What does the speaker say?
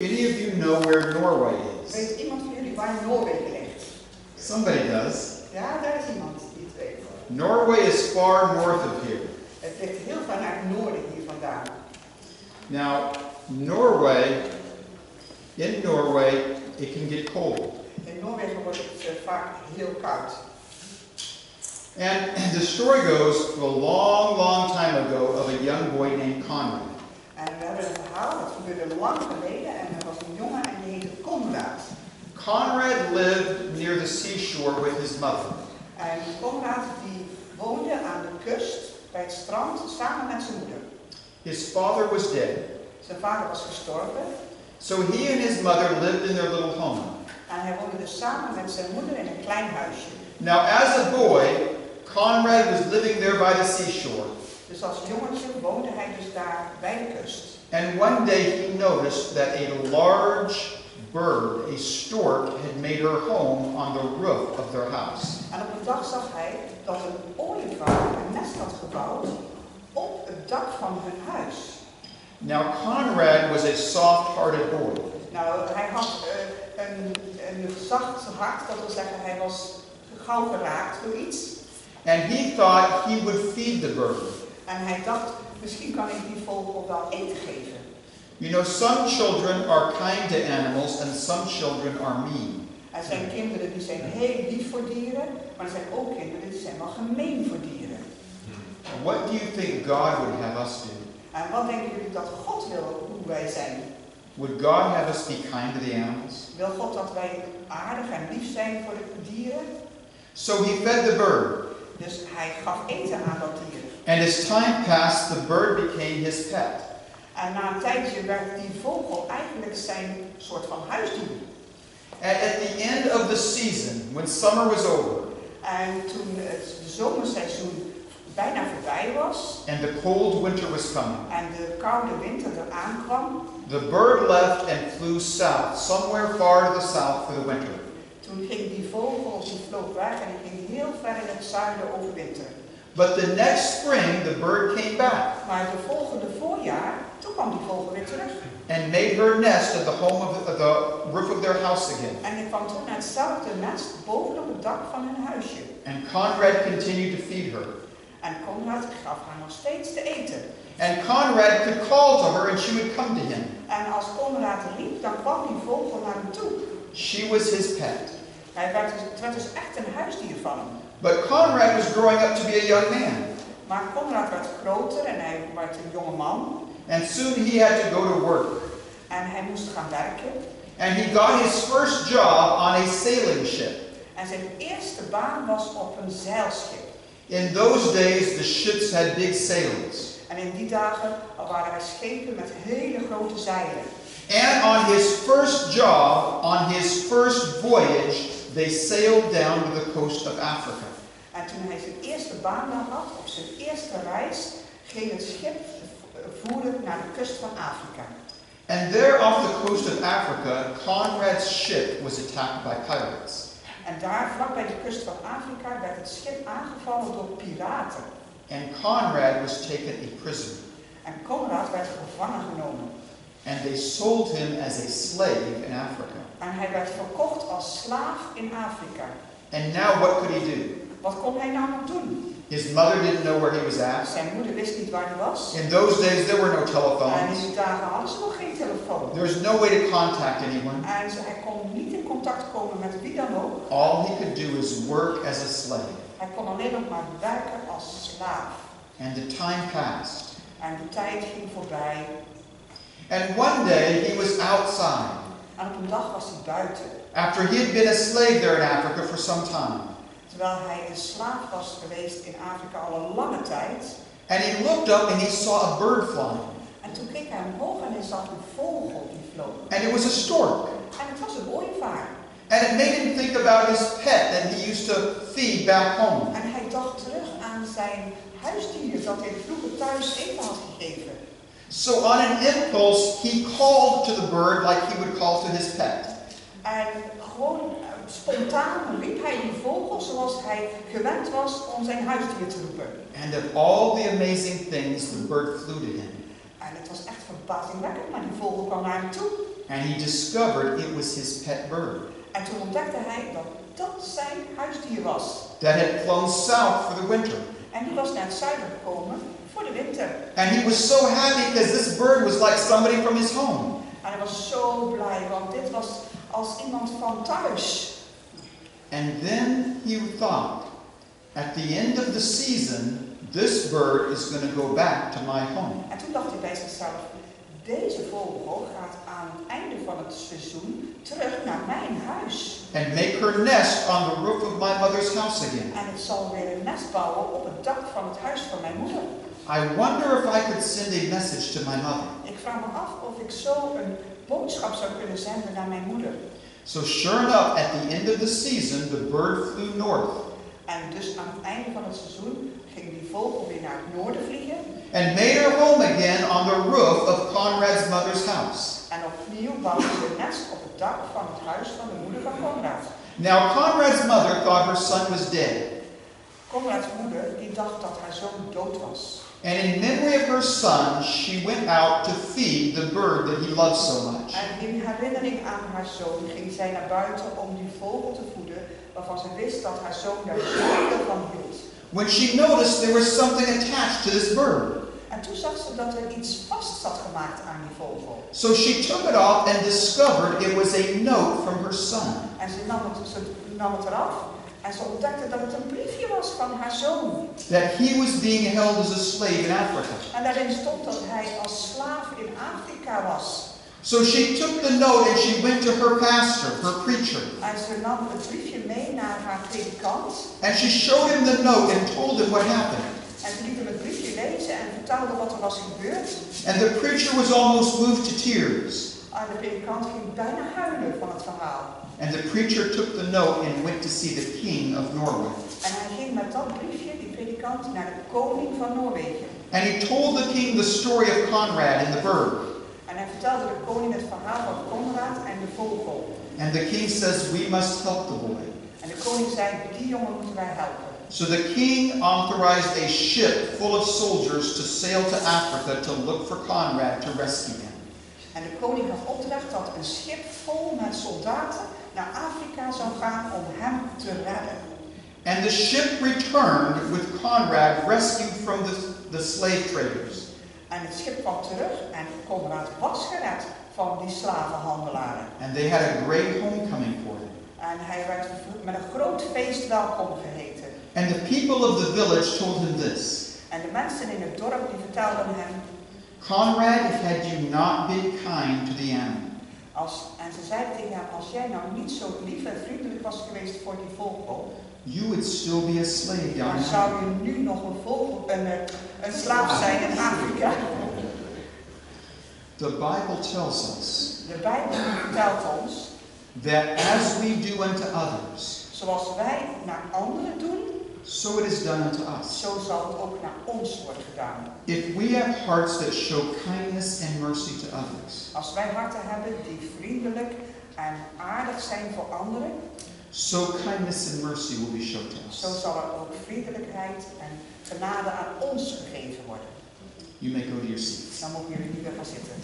Any of you know where Norway is? Weet iemand van jullie waar Noorwegen ligt? Somebody does. Ja, daar is iemand die het weet. Norway is far north of here. Het ligt heel ver naar het noorden hier vandaan. Now, in Norway, it can get cold. In Noorwegen wordt het vaak heel koud. And the story goes to a long, long time ago of a young boy named Conrad. En we hebben een verhaal, dat gebeurde lang geleden, en er was een jongen en die heette Conrad. Conrad lived near the seashore with his mother. En Conrad die woonde aan de kust, bij het strand, samen met zijn moeder. His father was dead. Zijn vader was gestorven. So he and his mother lived in their little home. En hij woonde dus samen met zijn moeder in een klein huisje. Now, as a boy, Conrad was living there by the seashore. Dus als jongetje woonde hij dus daar bij de kust. And one day he noticed that a large bird, a stork, had made her home on the roof of their house. En op een dag zag hij dat een ooievaar een nest had gebouwd op het dak van hun huis. Now Conrad was a soft-hearted boy. Nou, hij had een zacht hart, dat wil zeggen hij was gauw geraakt door iets. And he thought he would feed the bird. En hij dacht, misschien kan ik die vogel wel eten geven. You know, some children are kind to animals and some children are mean. Er zijn kinderen die zijn heel lief voor dieren, maar er zijn ook kinderen die zijn wel gemeen voor dieren. What do you think God would have us do? En wat denken jullie dat God wil hoe wij zijn? Would God have us be kind to the animals? Wil God dat wij aardig en lief zijn voor de dieren? So he fed the bird. Dus hij gaf eten aan dat dier. And as time passed, the bird became his pet. En na een tijdje werd die vogel eigenlijk zijn soort van huisdier. And at the end of the season, when summer was over, En toen het zomerseizoen bijna voorbij was, and the cold winter was coming, en de koude winter eraan kwam, the bird left and flew south, somewhere far to the south for the winter. toen ging die vogel, die vloog weg en die ging heel ver in het zuiden overwinteren. But the next spring, the bird came back Maar de volgende voorjaar, toen kwam die vogel weer terug. and made her nest at the home of the roof of their house again. En die kwam terug naar hetzelfde nest bovenop het dak van hun huisje. And Conrad continued to feed her. En Conrad gaf haar nog steeds te eten. And Conrad could call to her and she would come to him. En als Conrad riep, dan kwam die vogel naar hem toe. She was his pet. Het werd dus echt een huisdier van hem. But Conrad was growing up to be a young man. Maar Conrad werd groter en hij werd een jonge man. And soon he had to go to work. En hij moest gaan werken. And he got his first job on a sailing ship. En zijn eerste baan was op een zeilschip. In those days, the ships had big sails. En in die dagen waren er schepen met hele grote zeilen. And on his first job, on his first voyage, they sailed down to the coast of Africa. En toen hij zijn eerste baan had, op zijn eerste reis, ging het schip voeren naar de kust van Afrika. And there off the coast of Africa, Conrad's ship was attacked by pirates. En daar, vlak bij de kust van Afrika, werd het schip aangevallen door piraten. And Conrad was taken a prisoner. En Conrad werd gevangen genomen. And they sold him as a slave in Africa. En hij werd verkocht als slaaf in Afrika. And now what could he do? Wat kon hij nou nog doen? His mother didn't know where he was at. Zijn moeder wist niet waar hij was. In those days, there were no En in telephones. die dagen hadden ze nog geen telefoon. There was no way to contact anyone. En hij kon niet in contact komen met wie dan ook. All he could do is work as a slave. Hij kon alleen nog maar werken als slaaf. And the time passed. En de tijd ging voorbij. And one day, he was outside. En op een dag was hij buiten. After he had been a slave there in Africa for some time. Terwijl hij een slaaf was geweest in Afrika al een lange tijd. And he looked up and he saw a bird flying. En toen keek hij omhoog en hij zag een vogel die vloog. And it was a stork. En het was een ooievaar. And it made him think about his pet that he used to feed back home. En hij dacht terug aan zijn huisdier dat hij vroeger thuis eten had gegeven. So on an impulse, he called to the bird like he would call to his pet. En gewoon spontaan riep hij die vogel zoals hij gewend was om zijn huisdier te roepen. And of all the amazing things, the bird flew to him. En het was echt verbazingwekkend, maar die vogel kwam naar hem toe. And he discovered it was his pet bird En toen ontdekte hij dat dat zijn huisdier was. that had flown south for the winter. En die was naar het zuiden gekomen voor de winter. And he was so happy because this bird was like somebody from his home. En hij was zo blij, want dit was als iemand van thuis. And then he thought, at the end of the season, this bird is going to go back to my home. En toen dacht hij bij zichzelf, deze vogel gaat aan het einde van het seizoen terug naar mijn huis. And make her nest on the roof of my mother's house again. En het zal weer een nest bouwen op het dak van het huis van mijn moeder. I wonder if I could send a message to my mother. Ik vraag me af of ik zo een boodschap zou kunnen zenden naar mijn moeder. So sure enough, at the end of the season, the bird flew north. En dus aan het einde van het seizoen ging die vogel weer naar het noorden vliegen. And made her home again on the roof of Conrad's mother's house. En opnieuw bouwde ze een nest op het dak van het huis van de moeder van Conrad. Now Conrad's mother thought her son was dead. Conrads moeder die dacht dat haar zoon dood was. And in memory of her son, she went out to feed the bird that he loved so much. En in herinnering aan haar zoon ging zij naar buiten om die vogel te voeden, waarvan ze wist dat haar zoon daar zoveel van hield. When she noticed there was something attached to this bird. En toen zag ze dat er iets vast zat gemaakt aan die vogel. So she took it off and discovered it was a note from her son. En ze nam het eraf en ze ontdekte dat het een briefje was van haar zoon. That he was being held as a slave in Africa. En daarin stond dat hij als slaaf in Afrika was. So she took the note and she went to her pastor, her preacher. En ze nam het briefje mee naar haar predikant. And she showed him the note and told him what happened. En ze liet hem het briefje lezen en vertelde wat er was gebeurd. And the preacher was almost moved to tears. En de predikant ging bijna huilen van het verhaal. And the preacher took the note and went to see the king of Norway. En hij ging met dat briefje, die predikant, naar de koning van Noorwegen. And he told the king the story of Conrad and the bird. En hij vertelde de koning het verhaal van Conrad en de vogel. And the king says, we must help the boy. En de koning zei, die jongen moeten wij helpen. So the king authorized a ship full of soldiers to sail to Africa to look for Conrad to rescue him. En de koning gaf opdracht dat een schip vol met soldaten naar Afrika zou gaan om hem te redden. And the ship returned with Conrad rescued from the slave traders. En het schip kwam terug en Conrad was gered van die slavenhandelaren. And they had a great homecoming for him. En hij werd met een groot feest welkom geheten. And the people of the village told him this. En de mensen in het dorp die vertelden hem, Conrad, had you not been kind to the animal, en ze zeiden tegen hem, als jij nou niet zo lief en vriendelijk was geweest voor die vogel, you would still be a slave down dan in zou Africa. je nu nog een slaaf zijn in Afrika. The Bible tells us De Bijbel vertelt ons, that as we do unto others, zoals wij naar anderen doen, so it is done unto us. zo zal het ook naar ons worden gedaan. If we have hearts that show kindness and mercy to others, Als wij harten hebben die vriendelijk en aardig zijn voor anderen, so kindness and mercy will be shown to us. zo zal er ook vriendelijkheid en genade aan ons gegeven worden. You may go to your seats. Dan mogen jullie nu weer gaan zitten.